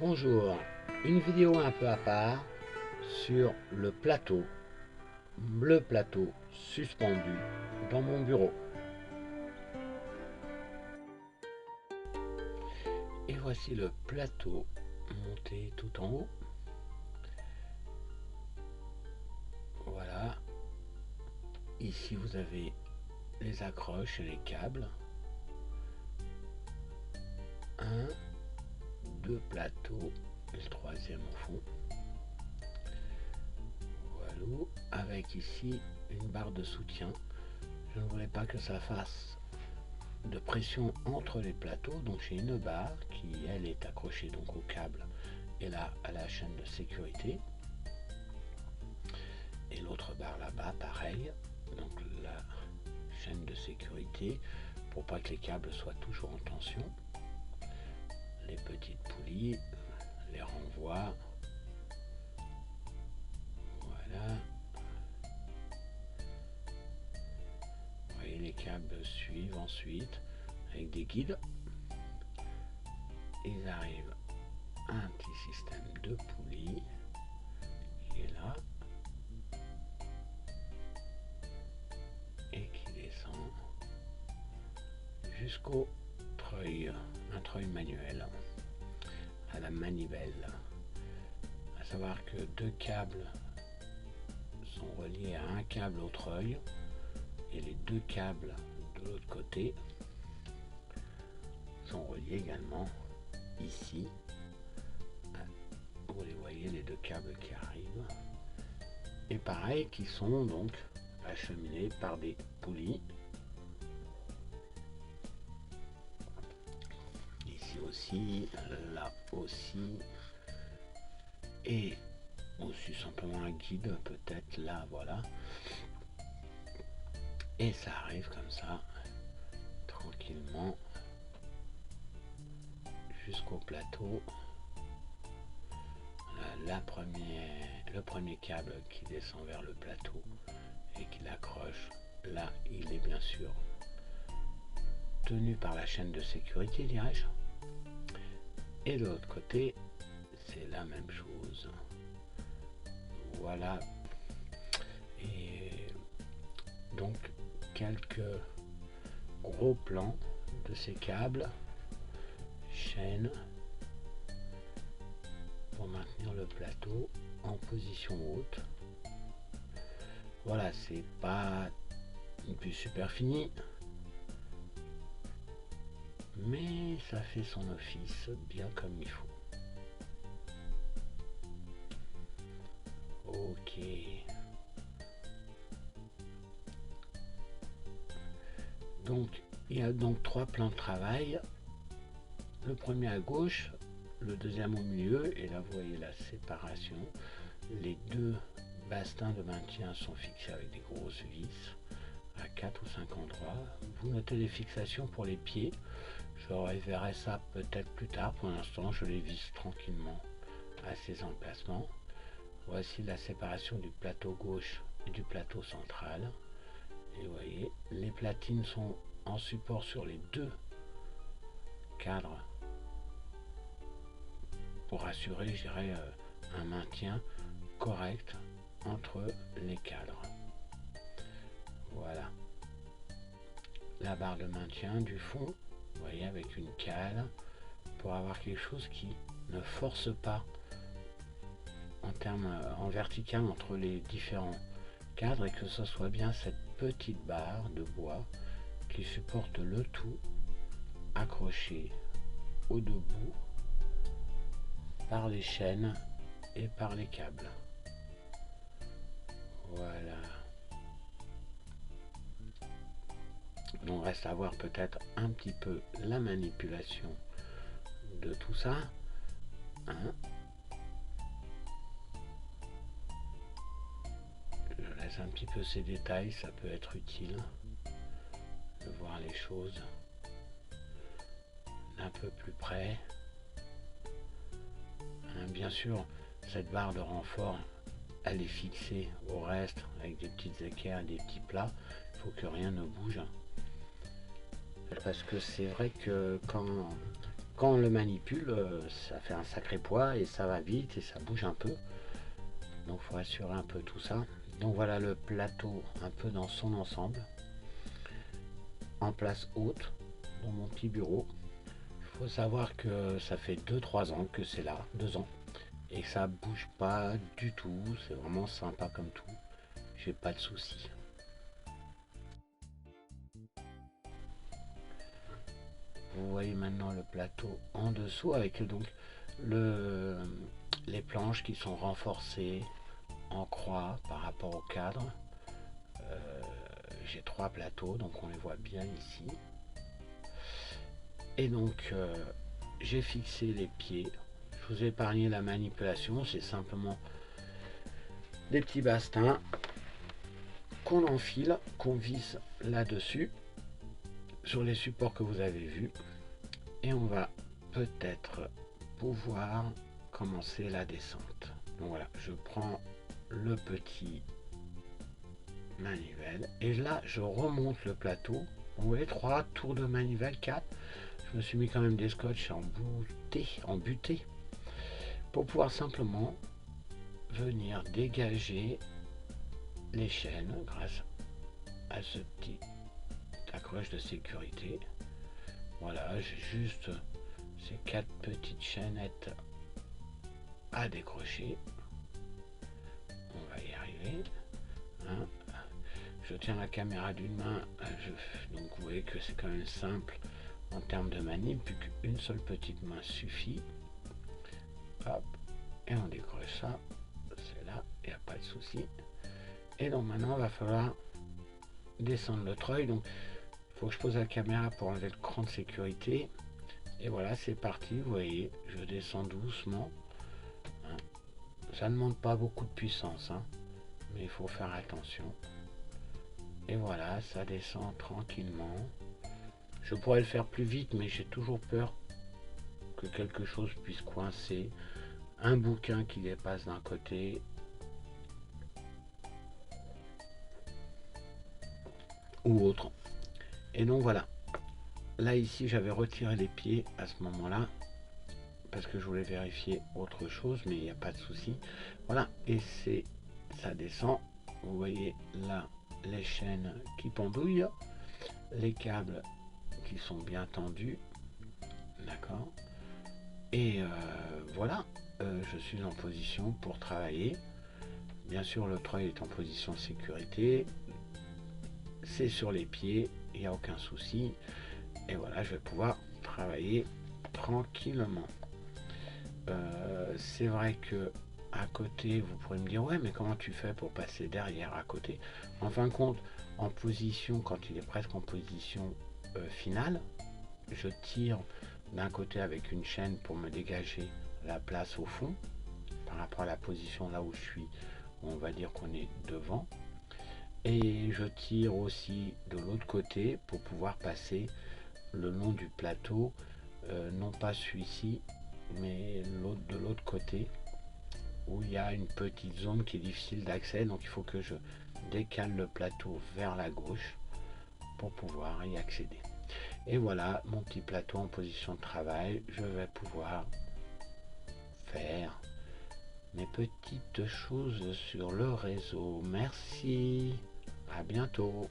Bonjour, une vidéo un peu à part sur le plateau suspendu dans mon bureau. Et voici le plateau monté tout en haut. Voilà. Ici vous avez les accroches et les câbles. Deux plateaux et le troisième au fond. Voilà, avec ici une barre de soutien. Je ne voulais pas que ça fasse de pression entre les plateaux, donc j'ai une barre qui elle est accrochée donc au câble et là à la chaîne de sécurité, et l'autre barre là-bas pareil, donc la chaîne de sécurité pour pas que les câbles soient toujours en tension, les petites poulies, les renvois, voilà. Vous voyez, les câbles suivent ensuite avec des guides. Ils arrivent à un petit système de poulies qui est là et qui descend jusqu'au treuil, un treuil manuel à la manivelle. À savoir que deux câbles sont reliés à un câble au treuil et les deux câbles de l'autre côté sont reliés également ici. Vous les voyez, les deux câbles qui arrivent, et pareil qui sont donc acheminés par des poulies. Ici aussi, là aussi, et aussi simplement un guide peut-être là, voilà. Et ça arrive comme ça, tranquillement, jusqu'au plateau. Le premier câble qui descend vers le plateau et qui l'accroche, là il est bien sûr tenu par la chaîne de sécurité, dirais-je. Et de l'autre côté, c'est la même chose. Voilà. Et donc quelques gros plans de ces câbles, chaînes, pour maintenir le plateau en position haute. Voilà, c'est pas une plus super fini, mais ça fait son office bien comme il faut. Ok. Donc il y a donc trois plans de travail. Le premier à gauche, le deuxième au milieu, et là vous voyez la séparation. Les deux bastins de maintien sont fixés avec des grosses vis à 4 ou 5 endroits. Vous notez les fixations pour les pieds. Je reverrai ça peut-être plus tard. Pour l'instant, je les visse tranquillement à ces emplacements. Voici la séparation du plateau gauche et du plateau central. Et vous voyez, les platines sont en support sur les deux cadres pour assurer, je dirais, un maintien correct entre les cadres. Voilà. La barre de maintien du fond, vous voyez, avec une cale pour avoir quelque chose qui ne force pas en vertical entre les différents cadres, et que ce soit bien cette petite barre de bois qui supporte le tout accroché au debout par les chaînes et par les câbles. Voilà. Donc reste à voir peut-être un petit peu la manipulation de tout ça. Je laisse un petit peu ces détails, ça peut être utile de voir les choses d'un peu plus près. Bien sûr, cette barre de renfort, elle est fixée au reste avec des petites équerres et des petits plats. Il faut que rien ne bouge. Parce que c'est vrai que quand quand on le manipule, ça fait un sacré poids et ça va vite et ça bouge un peu. Donc il faut assurer un peu tout ça. Donc voilà le plateau un peu dans son ensemble, en place haute, dans mon petit bureau. Il faut savoir que ça fait 2-3 ans que c'est là, 2 ans, et que ça bouge pas du tout. C'est vraiment sympa comme tout. J'ai pas de soucis. Vous voyez maintenant le plateau en dessous avec donc les planches qui sont renforcées en croix par rapport au cadre. J'ai 3 plateaux, donc on les voit bien ici. Et donc j'ai fixé les pieds. Je vous ai épargné la manipulation, c'est simplement des petits bastins qu'on enfile, qu'on visse là-dessus, sur les supports que vous avez vus. Et on va peut-être pouvoir commencer la descente. Donc voilà, je prends le petit manivelle et là je remonte le plateau. Vous voyez, 3 tours de manivelle, 4. Je me suis mis quand même des scotch en butée pour pouvoir simplement venir dégager les chaînes grâce à ce petit accroche de sécurité. Voilà, j'ai juste ces 4 petites chaînettes à décrocher. On va y arriver. Hein. Je tiens la caméra d'une main, donc vous voyez que c'est quand même simple en termes de manip, plus qu'une seule petite main suffit. Hop, et on décroche ça, c'est là, il n'y a pas de souci. Et donc maintenant, il va falloir descendre le treuil. Donc, il faut que je pose la caméra pour enlever le cran de sécurité. Et voilà, c'est parti. Vous voyez, je descends doucement. Hein. Ça ne demande pas beaucoup de puissance, hein, mais il faut faire attention. Et voilà, ça descend tranquillement. Je pourrais le faire plus vite, mais j'ai toujours peur que quelque chose puisse coincer. Un bouquin qui dépasse d'un côté ou autre. Et donc voilà. Là ici, j'avais retiré les pieds à ce moment-là parce que je voulais vérifier autre chose, mais il n'y a pas de souci. Voilà, et ça descend. Vous voyez là les chaînes qui pendouillent, les câbles qui sont bien tendus, d'accord. Et voilà, je suis en position pour travailler. Bien sûr, le treuil est en position de sécurité, c'est sur les pieds, il n'y a aucun souci. Et voilà, je vais pouvoir travailler tranquillement. C'est vrai que à côté, vous pourrez me dire, ouais, mais comment tu fais pour passer derrière à côté? En fin de compte, en position, quand il est presque en position finale, je tire d'un côté avec une chaîne pour me dégager la place au fond par rapport à la position là où je suis. On va dire qu'on est devant, et je tire aussi de l'autre côté pour pouvoir passer le long du plateau, non pas celui-ci mais de l'autre côté où il y a une petite zone qui est difficile d'accès, donc il faut que je décale le plateau vers la gauche pour pouvoir y accéder. Et voilà mon petit plateau en position de travail. Je vais pouvoir faire mes petites choses sur le réseau. Merci, à bientôt.